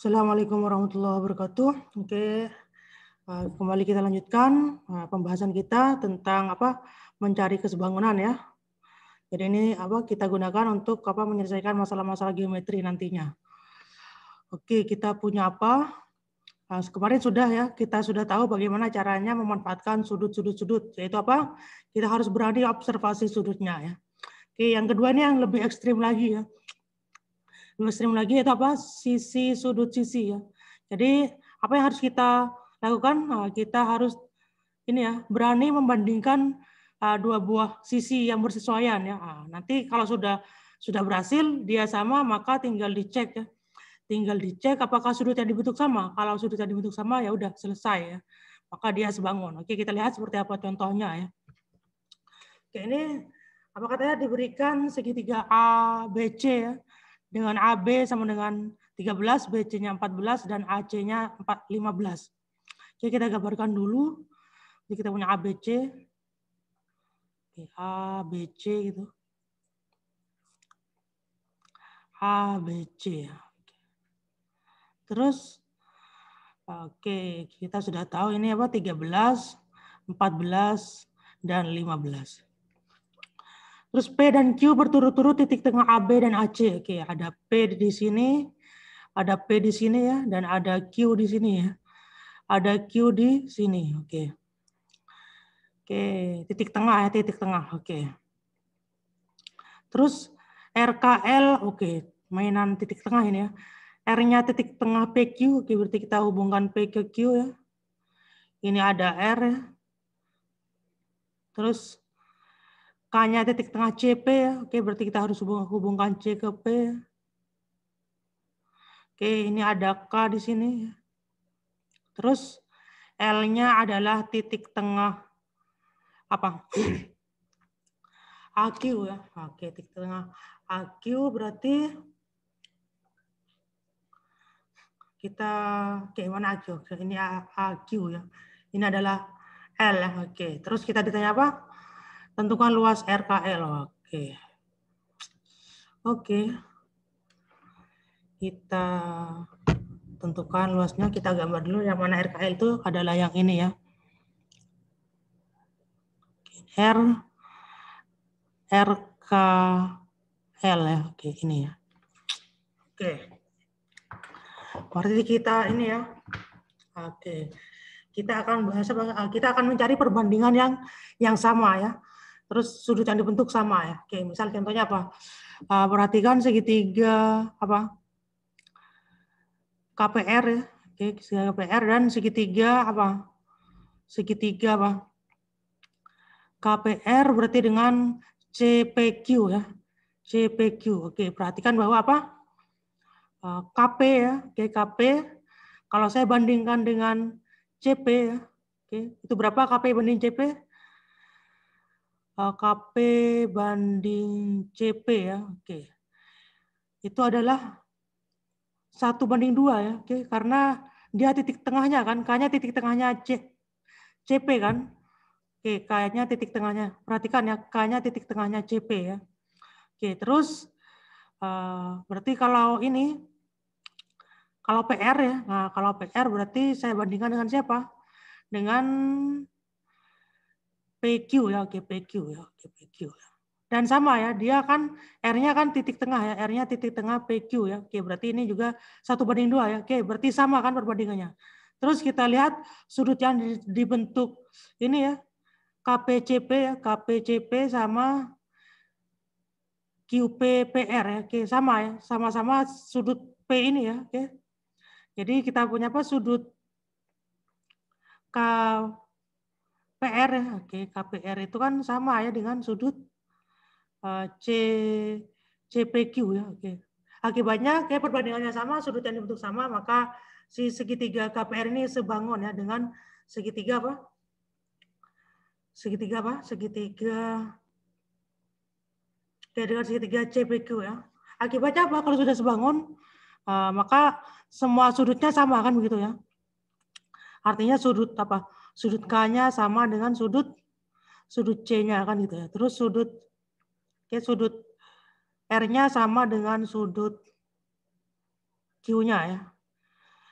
Assalamualaikum warahmatullahi wabarakatuh. Oke, kembali kita lanjutkan pembahasan kita tentang mencari kesebangunan ya. Jadi ini kita gunakan untuk menyelesaikan masalah-masalah geometri nantinya. Oke, kita punya apa? Kemarin sudah ya, kita sudah tahu bagaimana caranya memanfaatkan sudut-sudut, yaitu apa? Kita harus berani observasi sudutnya ya. Oke, yang kedua ini yang lebih ekstrim lagi ya. Lebih ekstrim lagi yaitu apa? Sisi sudut sisi ya. Jadi apa yang harus kita lakukan? Kita harus ini ya, berani membandingkan dua buah sisi yang bersesuaian ya. Nanti kalau sudah berhasil dia sama, maka tinggal dicek ya. Tinggal dicek apakah sudut yang dibentuk sama. Kalau sudut yang dibentuk sama ya udah selesai ya. Maka dia sebangun. Oke, kita lihat seperti apa contohnya ya. Oke, ini apa katanya diberikan segitiga ABC ya. Dengan AB sama dengan 13, BC-nya 14 dan AC-nya 15. Oke, kita gambarkan dulu. Jadi kita punya ABC. Oke, ABC gitu. ABC. Terus oke, kita sudah tahu ini apa 13, 14 dan 15. Terus P dan Q berturut-turut titik tengah AB dan AC. Oke, ada P di sini, ada P di sini ya, dan ada Q di sini ya. Ada Q di sini. Oke. Oke, titik tengah ya, titik tengah. Oke. Terus RKL, oke, mainan titik tengah ini ya. R-nya titik tengah PQ, oke, berarti kita hubungkan P ke Q ya. Ini ada R ya. Terus K-nya titik tengah CP ya, oke, berarti kita harus hubungkan C ke P. Oke, ini ada K di sini ya. Terus L-nya adalah titik tengah apa? AQ ya. Oke, titik tengah AQ berarti kita mana AQ? Ini AQ ya. Ini adalah L ya. Oke, terus kita ditanya apa? Tentukan luas RKL. Oke. Oke. Kita tentukan luasnya, kita gambar dulu yang mana RKL itu adalah yang ini ya. RKL ya. Oke, ini ya. Oke. Berarti kita ini ya. Oke. Kita akan mencari perbandingan yang sama ya. Terus sudut yang dibentuk sama ya. Oke, misal contohnya apa? Perhatikan segitiga apa? KPR ya. Oke, segitiga KPR dan segitiga apa? Segitiga apa? KPR berarti dengan CPQ ya. CPQ. Oke, perhatikan bahwa apa? KP ya. Oke, KP. Kalau saya bandingkan dengan CP ya. Oke, itu berapa KP banding CP? KP banding CP ya. Oke. Itu adalah 1:2 ya. Oke, karena dia titik tengahnya kan, K-nya titik tengahnya CP kan. Oke, K-nya titik tengahnya. Perhatikan ya, K-nya titik tengahnya CP ya. Oke, terus berarti kalau ini kalau PR ya. Nah, kalau PR berarti saya bandingkan dengan siapa? Dengan PQ ya, oke PQ ya, oke PQ ya. Dan sama ya, dia kan R-nya kan titik tengah ya, R-nya titik tengah PQ ya. Oke, berarti ini juga 1:2 ya. Oke, berarti sama kan perbandingannya. Terus kita lihat sudut yang dibentuk ini ya, KPCP ya, KPCP sama QPPR ya. Oke, sama ya, sama-sama sudut P ini ya, oke. Jadi kita punya apa? Sudut KPR ya. Oke, KPR itu kan sama ya dengan sudut CPQ ya. Oke. Akibatnya kayak perbandingannya sama, sudut yang dibentuk sama, maka si segitiga KPR ini sebangun ya dengan segitiga apa? Segitiga apa? Segitiga dengan segitiga CPQ ya. Akibatnya apa? Kalau sudah sebangun, maka semua sudutnya sama kan begitu ya. Artinya sudut apa? Sudut K-nya sama dengan sudut C-nya kan gitu ya. Terus sudut R-nya sama dengan sudut Q-nya ya.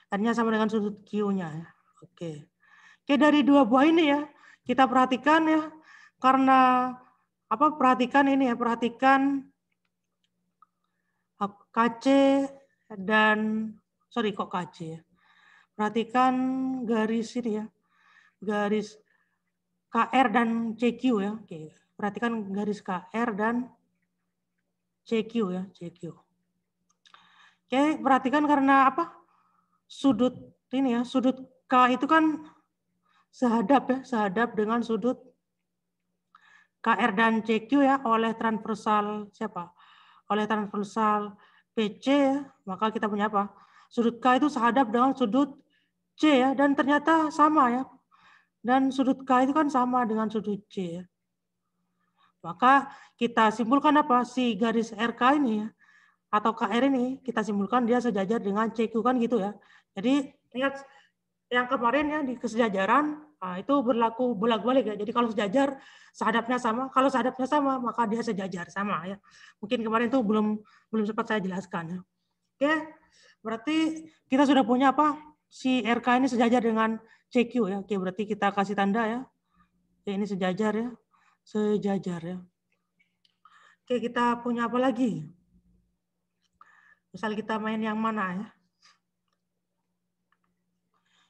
R-nya sama dengan sudut Q-nya ya. Oke. Oke, dari dua buah ini ya, kita perhatikan ya, karena perhatikan ini ya, perhatikan KC dan sorry kok KC ya. Perhatikan garis ini ya, garis KR dan CQ ya. Oke, perhatikan garis KR dan CQ ya, CQ. Oke, perhatikan karena sudut ini ya, sudut K itu kan sehadap ya, sehadap dengan sudut KR dan CQ ya oleh transversal siapa? Oleh transversal PC ya, maka kita punya apa? Sudut K itu sehadap dengan sudut C ya, dan ternyata sama ya. Dan sudut K itu kan sama dengan sudut C ya. Maka kita simpulkan apa? Si garis RK ini ya, atau KR ini, kita simpulkan dia sejajar dengan CQ kan gitu ya. Jadi lihat yang kemarin ya di kesejajaran, itu berlaku bolak-balik ya. Jadi kalau sejajar, sehadapnya sama. Kalau sehadapnya sama, maka dia sejajar sama ya. Mungkin kemarin itu belum sempat saya jelaskan ya. Oke, berarti kita sudah punya si RK ini sejajar dengan CQ ya. Oke, berarti kita kasih tanda ya. Oke, ini sejajar ya. Sejajar ya. Oke, kita punya apa lagi? Misal kita main yang mana ya?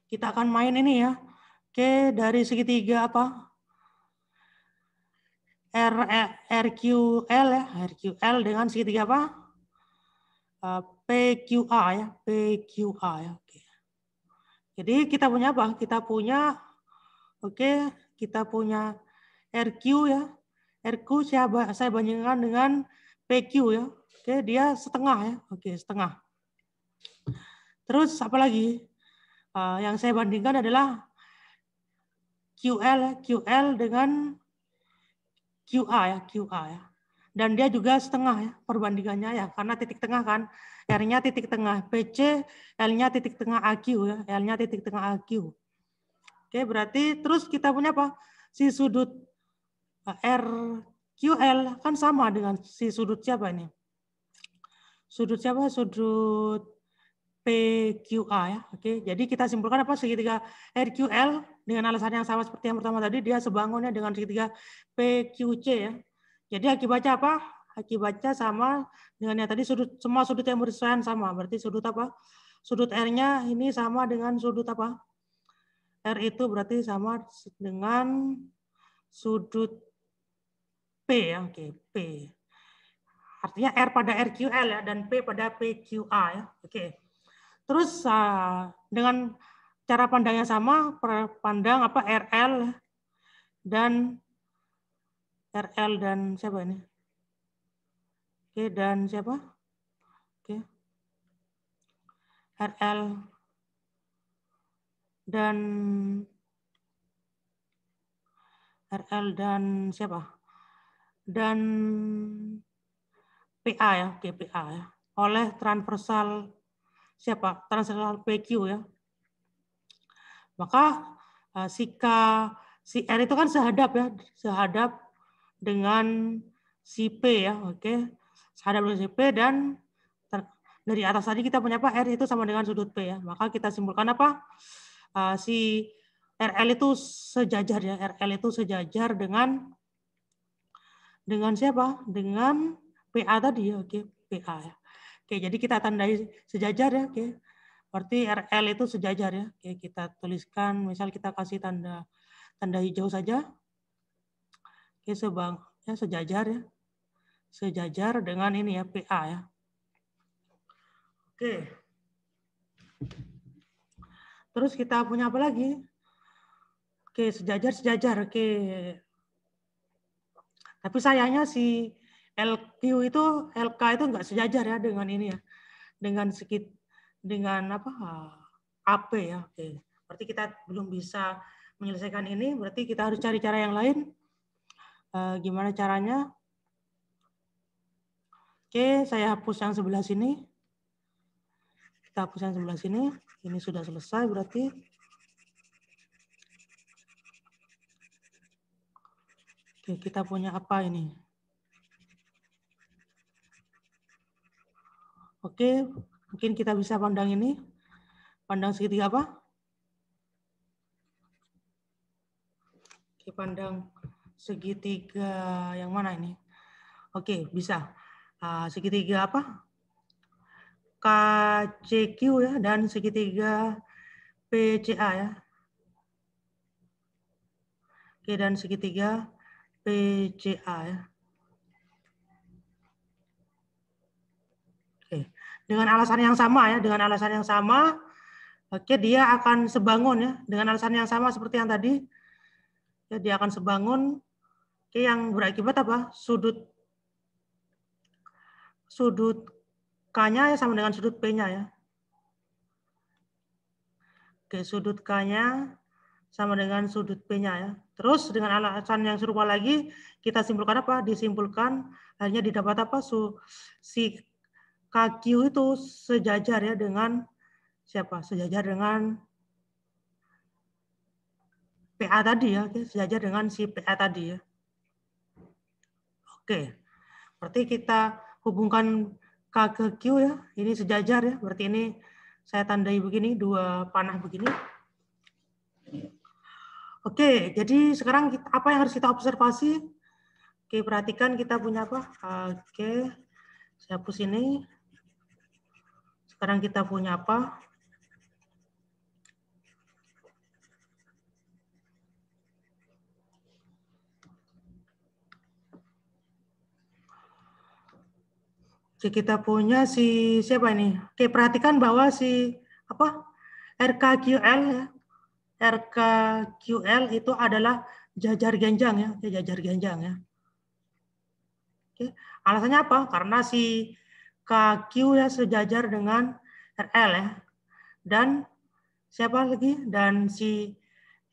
Kita akan main ini ya. Oke, dari segitiga RQL ya, RQL dengan segitiga PQA ya, PQA ya. Oke. Jadi kita punya apa? Kita punya kita punya RQ ya. RQ saya bandingkan dengan PQ ya. Oke, dia setengah ya. Oke, setengah. Terus apa lagi? Yang saya bandingkan adalah QL dengan QA ya, QA ya. Dan dia juga setengah ya perbandingannya ya, karena titik tengah kan. R-nya titik tengah PC, L-nya titik tengah AQ ya, L-nya titik tengah AQ. Oke, berarti terus kita punya apa? Si sudut RQL kan sama dengan si sudut siapa ini? Sudut siapa? Sudut PQA ya. Oke, jadi kita simpulkan segitiga RQL dengan alasan yang sama seperti yang pertama tadi, dia sebangunnya dengan segitiga PQC ya. Jadi akibatnya apa? Akibatnya sama dengan yang tadi, semua sudut yang bersesuaian sama. Berarti sudut Sudut R-nya ini sama dengan sudut R itu berarti sama dengan sudut P ya. Oke, P. Artinya R pada RQL ya, dan P pada PQA ya. Oke. Terus dengan cara pandang yang sama, pandang RL dan siapa ini? Oke, dan siapa? Oke. RL dan siapa? Dan PA ya, oke, PA ya. Oleh transversal siapa? Transversal PQ ya. Maka si R itu kan sehadap ya, sehadap dengan si P ya, oke. Sehadap dengan si P, dan dari atas tadi kita punya R itu sama dengan sudut P ya. Maka kita simpulkan si RL itu sejajar ya, RL itu sejajar dengan siapa? Dengan PA tadi ya, oke, PA ya. Oke, jadi kita tandai sejajar ya, oke. Berarti RL itu sejajar ya. Oke, kita tuliskan, misal kita kasih tanda hijau saja. Oke, sejajar ya. Sejajar dengan ini ya, PA ya. Oke. Terus kita punya apa lagi? Oke, sejajar. Oke. Tapi sayangnya si LQ itu, LK itu enggak sejajar ya dengan ini ya. Dengan AP ya. Oke. Berarti kita belum bisa menyelesaikan ini, berarti kita harus cari cara yang lain. Gimana caranya? Oke, saya hapus yang sebelah sini. Kita hapus yang sebelah sini. Ini sudah selesai berarti. Oke, kita punya apa ini? Oke, mungkin kita bisa pandang ini. Pandang segitiga apa? Oke, pandang segitiga yang mana ini? Oke, bisa. Segitiga apa? KCQ ya, dan segitiga PCA ya. Oke, dan segitiga PCA ya. Oke, dengan alasan yang sama ya, dengan alasan yang sama, oke, dia akan sebangun ya, dengan alasan yang sama seperti yang tadi, ya, dia akan sebangun, oke, yang berakibat apa? Sudut K-nya ya sama dengan sudut P-nya ya. Oke, sudut K-nya sama dengan sudut P-nya ya. Terus dengan alasan yang serupa lagi, kita simpulkan apa? Disimpulkan hanya didapat apa? Si KQ itu sejajar ya dengan siapa? Sejajar dengan PA tadi ya. Oke, sejajar dengan si PA tadi ya. Oke, berarti kita hubungkan K ke Q ya. Ini sejajar ya. Berarti ini saya tandai begini, dua panah begini. Oke, jadi sekarang apa yang harus kita observasi? Oke, perhatikan kita punya apa? Oke, saya hapus ini. Sekarang kita punya apa? Oke, kita punya si siapa ini? Oke, perhatikan bahwa si apa? RKQL ya. RKQL itu adalah jajar genjang ya. Oke, jajar genjang ya. Oke, alasannya apa? Karena si KQ ya sejajar dengan RL ya. Dan siapa lagi? Dan si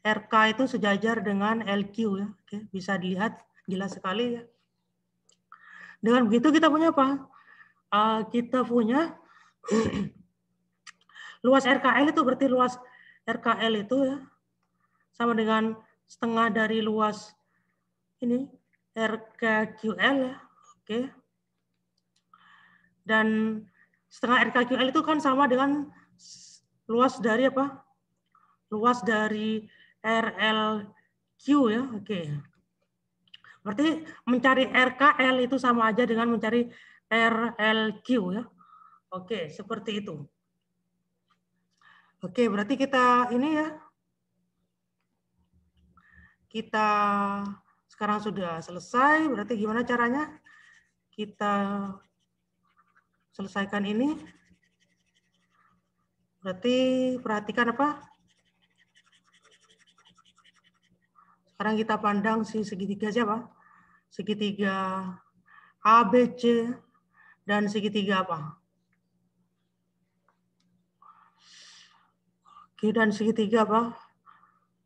RK itu sejajar dengan LQ ya. Oke, bisa dilihat jelas sekali ya. Dengan begitu kita punya apa? Kita punya luas RKL itu berarti luas RKL itu ya sama dengan setengah dari luas ini RKQL ya. Oke. Dan setengah RKQL itu kan sama dengan luas dari apa? Luas dari RLQ ya. Oke. Berarti mencari RKL itu sama aja dengan mencari RLQ ya. Oke, seperti itu. Oke, berarti kita ini ya. Kita sekarang sudah selesai, berarti gimana caranya? Kita selesaikan ini. Berarti perhatikan apa? Sekarang kita pandang si segitiga siapa? Segitiga ABC dan segitiga apa? Oke, dan segitiga apa?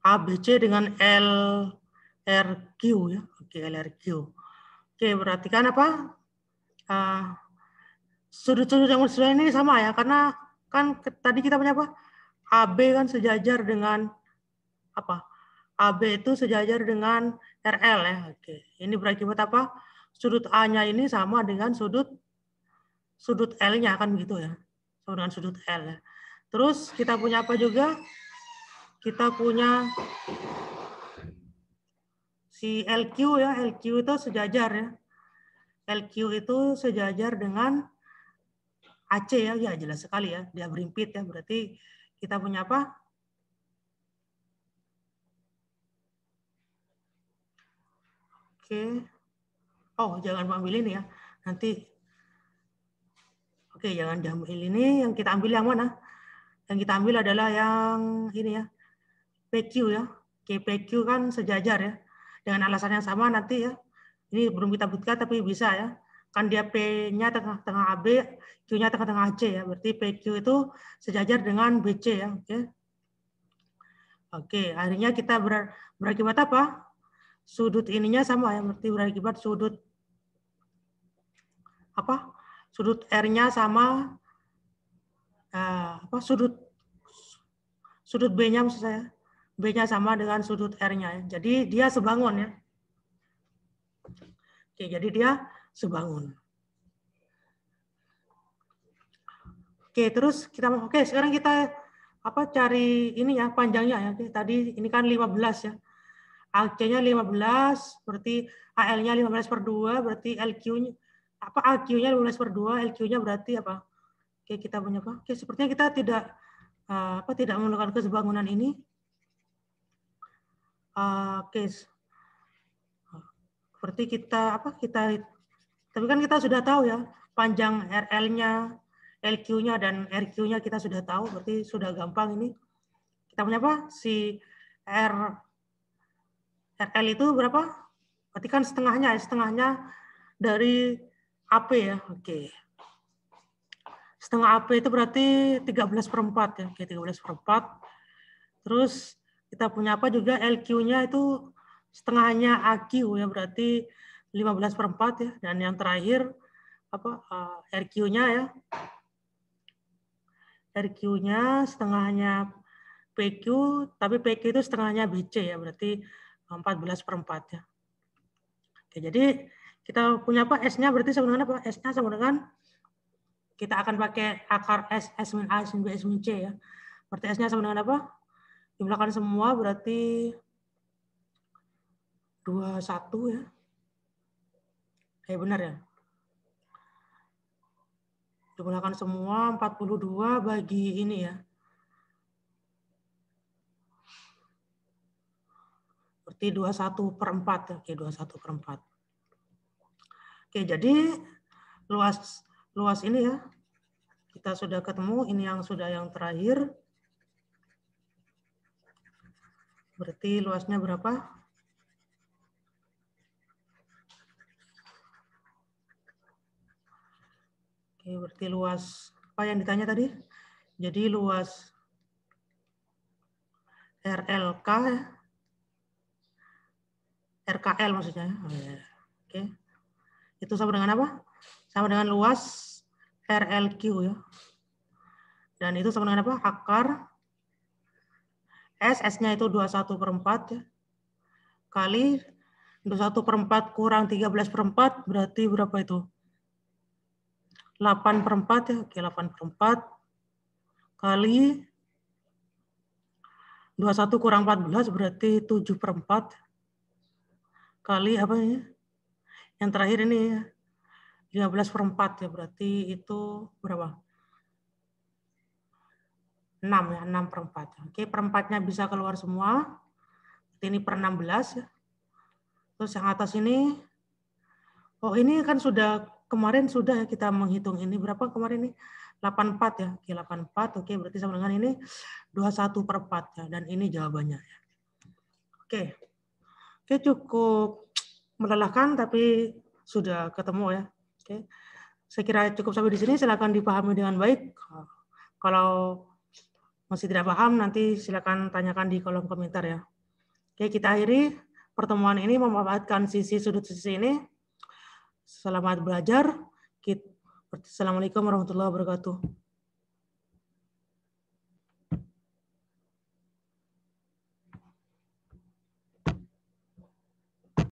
ABC dengan LRQ ya. Oke, LRQ. Oke, perhatikan apa? Sudut-sudut yang sebelah ini sama ya, karena kan tadi kita punya apa? AB kan sejajar dengan apa? AB itu sejajar dengan RL ya. Oke. Ini berakibat apa? Sudut A-nya ini sama dengan sudut L-nya kan begitu ya. Sama dengan sudut L ya. Terus kita punya apa juga? Kita punya si LQ ya. LQ itu sejajar ya. LQ itu sejajar dengan AC ya. Ya jelas sekali ya. Dia berimpit ya. Berarti kita punya apa? Oke. Oh, jangan ambil ini ya. Nanti. Oke, jangan diambil ini. Yang kita ambil yang mana? Yang kita ambil adalah yang ini ya. PQ ya. Oke, PQ kan sejajar ya. Dengan alasan yang sama nanti ya. Ini belum kita buktikan tapi bisa ya. Kan dia P-nya tengah-tengah AB, Q-nya tengah-tengah AC ya. Berarti PQ itu sejajar dengan BC ya. Oke. Oke, akhirnya kita berakibat apa? Sudut ininya sama ya. Berarti berakibat sudut apa? Sudut R-nya sama apa? Sudut B-nya maksud saya. B-nya sama dengan sudut R-nya ya. Jadi dia sebangun ya. Oke, jadi dia sebangun. Oke, terus sekarang kita cari ini ya panjangnya ya. Tadi ini kan 15 ya. AC-nya 15 berarti AL-nya 15/2 berarti LQ-nya AQ-nya 15/2, LQ-nya berarti apa? Oke, kita punya apa? Oke, sepertinya kita tidak melakukan kesebangunan ini. Oke. Seperti tapi kan kita sudah tahu ya, panjang RL-nya, LQ-nya dan RQ-nya kita sudah tahu, berarti sudah gampang ini. Kita punya apa? Si RL itu berapa? Berarti kan setengahnya dari AP ya. Oke. Setengah AP itu berarti 13/4 ya. Oke, 13/4. Terus kita punya apa juga LQ-nya itu setengahnya AQ ya, berarti 15/4 ya. Dan yang terakhir RQ-nya ya. RQ-nya setengahnya PQ, tapi PQ itu setengahnya BC ya, berarti 14/4 ya. Oke, jadi kita punya apa? S-nya berarti sama dengan apa? S-nya sama dengan kita akan pakai akar S min A, S min B, S min C ya. Berarti S-nya sama dengan apa? Jumlahkan semua berarti 21 ya. Benar ya. Jumlahkan semua 42 bagi ini ya. Berarti 21/4 ya. Oke, 21/4. Oke, jadi luas ini ya. Kita sudah ketemu, ini yang terakhir. Berarti luasnya berapa? Oke, berarti luas apa yang ditanya tadi? Jadi luas RLK ya. RKL maksudnya. Oke. Itu sama dengan apa? Sama dengan luas RLQ ya. Dan itu sama dengan apa? Akar S-nya itu 21/4 ya. Kali 21/4 kurang 13/4 berarti berapa itu? 8/4 ya. Oke, 8/4 kali 21 kurang 14 berarti 7/4 kali apa ini? Yang terakhir ini ya. 15/4 ya, berarti itu berapa? 6 ya, 6/4. Oke, perempatnya bisa keluar semua. Ini per 16 ya. Terus yang atas ini, ini kan kemarin sudah kita menghitung ini berapa kemarin ini? 84 ya. Oke, 84. Oke, berarti sama dengan ini 21/4 ya. Dan ini jawabannya ya. Oke, cukup melelahkan tapi sudah ketemu ya. Oke. Saya kira cukup sampai di sini, silakan dipahami dengan baik. Kalau masih tidak paham, nanti silakan tanyakan di kolom komentar ya. Oke, kita akhiri pertemuan ini memanfaatkan sudut sisi ini. Selamat belajar. Assalamualaikum warahmatullahi wabarakatuh.